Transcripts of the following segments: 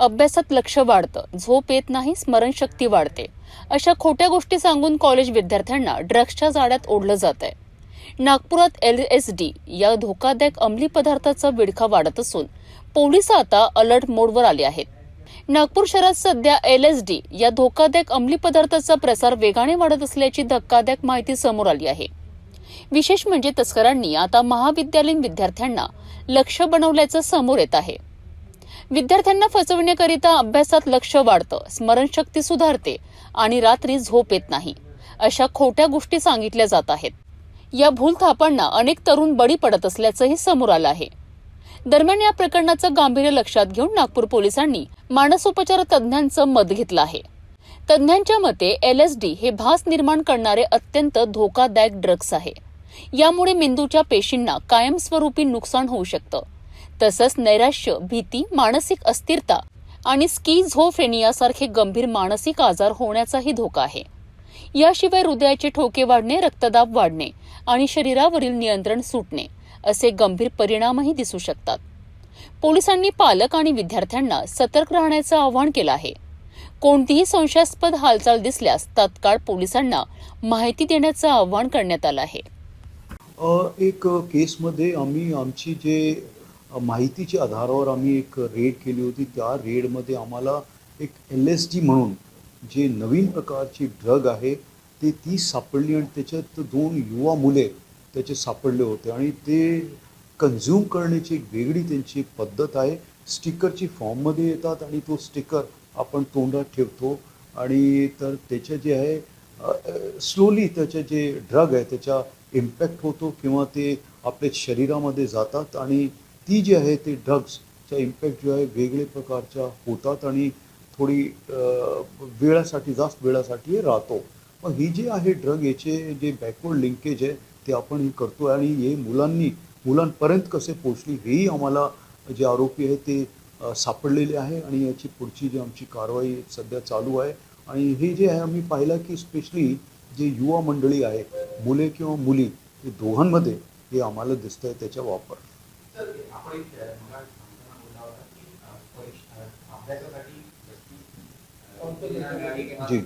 अभ्यासात लक्ष वाढतं, झोप येत नाही, स्मरणशक्ती वाढते अशा खोट्या गोष्टी सांगून कॉलेज विद्यार्थ्यांना ड्रग्सच्या जाळ्यात ओढलं जात आहे। नागपुरात LSD या धोकादायक अंमली पदार्थाचा विळखा वाढत असून पोलीस आता अलर्ट मोडवर आले आहेत। नागपूर शहरात सध्या LSD या धोकादायक अंमली पदार्थाचा प्रसार वेगाने वाढत असल्याची धक्कादायक माहिती समोर आली आहे। विशेष म्हणजे तस्करांनी आता महाविद्यालयीन विद्यार्थ्यांना लक्ष्य बनवल्याचं समोर येत आहे। विद्यार्थ्यांना फसवण्याकरिता अभ्यासात लक्ष वाढतं, स्मरणशक्ती सुधारते आणि रात्री झोप येत नाही अशा खोट्या गोष्टी सांगितल्या जात आहेत। या भूलथापांना अनेक तरुण बळी पडत असल्याचंही समोर आलं आहे। दरम्यान या प्रकरणाचं गांभीर्य लक्षात घेऊन नागपूर पोलिसांनी मानसोपचार तज्ज्ञांचं मत घेतलं आहे। तज्ज्ञांच्या मते LSD हे भास निर्माण करणारे अत्यंत धोकादायक ड्रग्स आहे। यामुळे मेंदूच्या पेशींना कायमस्वरूपी नुकसान होऊ शकतं। तसंच नैराश्य, भीती, मानसिक अस्थिरता आणि स्किझोफ्रेनियासारखे गंभीर मानसिक आजार होण्याचाही धोका आहे। याशिवाय हृदयाचे ठोके वाढणे, रक्तदाब वाढणे आणि शरीरावरील नियंत्रण सुटणे असे गंभीर परिणामही दिसू शकतात। पोलिसांनी पालक आणि विद्यार्थ्यांना सतर्क राहण्याचं आवाहन केलं आहे। कोणतीही संशयास्पद हालचाल दिसल्यास तात्काळ पोलिसांना माहिती देण्याचं आवाहन करण्यात आलं आहे। एक केसमध्ये आम्ही आमची जे माहितीच्या आधारावर आम्ही एक रेड केली होती। त्या रेडमध्ये आम्हाला एक LSD म्हणून जे नवीन प्रकारची ड्रग आहे ती सापडली आणि त्याच्यात 2 युवा मुले त्याचे सापडले होते आणि ते कन्झ्युम करण्याची एक वेगळी त्यांची पद्धत आहे। स्टिकरची फॉर्ममध्ये येतात आणि तो स्टिकर आपण तोंडात ठेवतो आणि तर त्याचे जे आहे स्लोली त्याचे जे ड्रग आहे त्याचा इम्पॅक्ट होतो किंवा ते आपल्या शरीरामध्ये जातात आणि ती जी आहे ते ड्रग्सचा इम्पॅक्ट जो आहे वेगळे प्रकारच्या होतात आणि थोडी वेळासाठी जास्त वेळासाठी राहतो। मग ही जी आहे ड्रग याचे जे बॅकवर्ड लिंकेज आहे ते आपण हे करतो आणि हे मुलांपर्यंत कसे पोहोचली हेही आम्हाला जे आरोपी आहे ते सापडलेले आहे आणि याची पुढची जी आमची कारवाई सध्या चालू आहे। आणि हे जे आहे आम्ही पाहिलं की स्पेशली जे युवा मंडळी आहे, मुले किंवा मुली, हे दोघांमध्ये हे आम्हाला दिसतं आहे त्याचा वापर। जी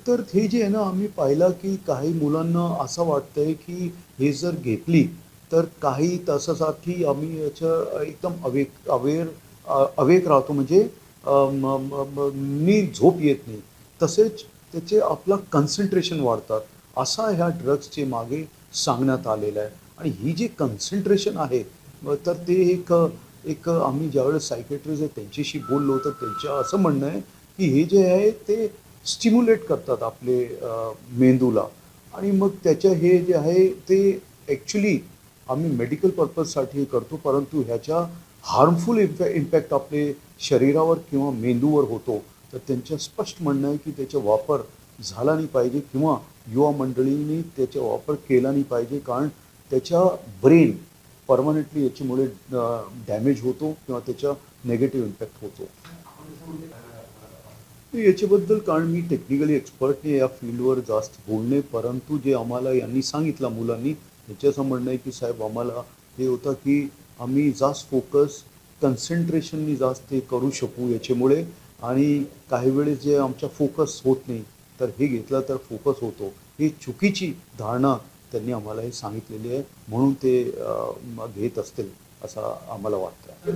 तर हे जे आहे ना आम्ही पाहिलं की काही मुलांना असं वाटतंय की हे जर घेतली तर काही तासासाठी आम्ही याच्या एकदम अवेक राहतो, म्हणजे नीट झोप येत नाही, तसेच त्याचे आपलं कन्सन्ट्रेशन वाढतात असा ह्या ड्रग्सचे मागे सांगण्यात आलेलं आहे। आणि ही जी कन्सन्ट्रेशन आहे तर ते एक आम्ही ज्यावेळेस सायकेट्रिस्ट आहे त्यांच्याशी बोललो तर त्यांचं असं म्हणणं आहे की हे जे आहे ते स्टिम्युलेट करतात आपले मेंदूला आणि मग त्याचं हे जे आहे ते ॲक्च्युली आम्ही मेडिकल पर्पजसाठी करतो, परंतु ह्याचा हार्मफुल इम्पॅक्ट आपले शरीरावर किंवा मेंदूवर होतो। तर त्यांचं स्पष्ट म्हणणं आहे की त्याचा वापर झाला नाही पाहिजे किंवा युवा मंडळींनी त्याचा वापर केला नाही पाहिजे, कारण त्याच्या ब्रेन परमनंटली याच्यामुळे डॅमेज होतो किंवा त्याचा नेगेटिव्ह इम्पॅक्ट होतो। याच्याबद्दल कारण मी टेक्निकली एक्सपर्ट नाही या फील्डवर जास्त बोलणे, परंतु जे आम्हाला यांनी सांगितलं मुलांनी त्याचं असं म्हणणं आहे की साहेब आम्हाला हे होतं की आम्ही जास्त फोकस कन्सन्ट्रेशननी जास्त ते करू शकू याच्यामुळे, आणि काही वेळेस जे आमचा फोकस होत नाही तर हे घेतलं तर फोकस होतो, ही चुकीची धारणा त्यांनी आम्हाला हे सांगितलेली आहे, म्हणून ते घेत असतील असं आम्हाला वाटतं।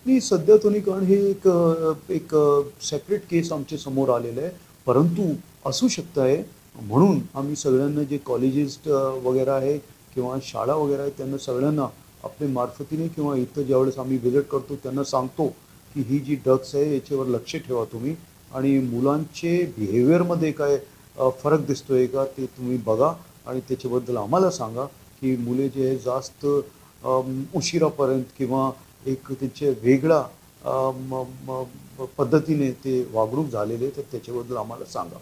नाही सध्या तो नाही, कारण हे एक सेपरेट केस आमच्या समोर आलेलं आहे, परंतु असू शकतं आहे म्हणून आम्ही सगळ्यांना जे कॉलेजेस वगैरे आहे किंवा शाळा वगैरे आहे त्यांना सगळ्यांना आपल्या मार्फतीने किंवा इथं ज्यावेळेस आम्ही व्हिजिट करतो त्यांना सांगतो की ही जी ड्रग्स आहे याच्यावर लक्ष ठेवा तुम्ही, आणि मुलांचे बिहेवियरमध्ये काय फरक दिसतो आहे का ते तुम्ही बघा आणि त्याच्याबद्दल आम्हाला सांगा की मुले जे आहे जास्त उशिरापर्यंत किंवा एक त्यांचे वेगळा पद्धतीने ते वागणूक झालेले तर त्याच्याबद्दल आम्हाला सांगा।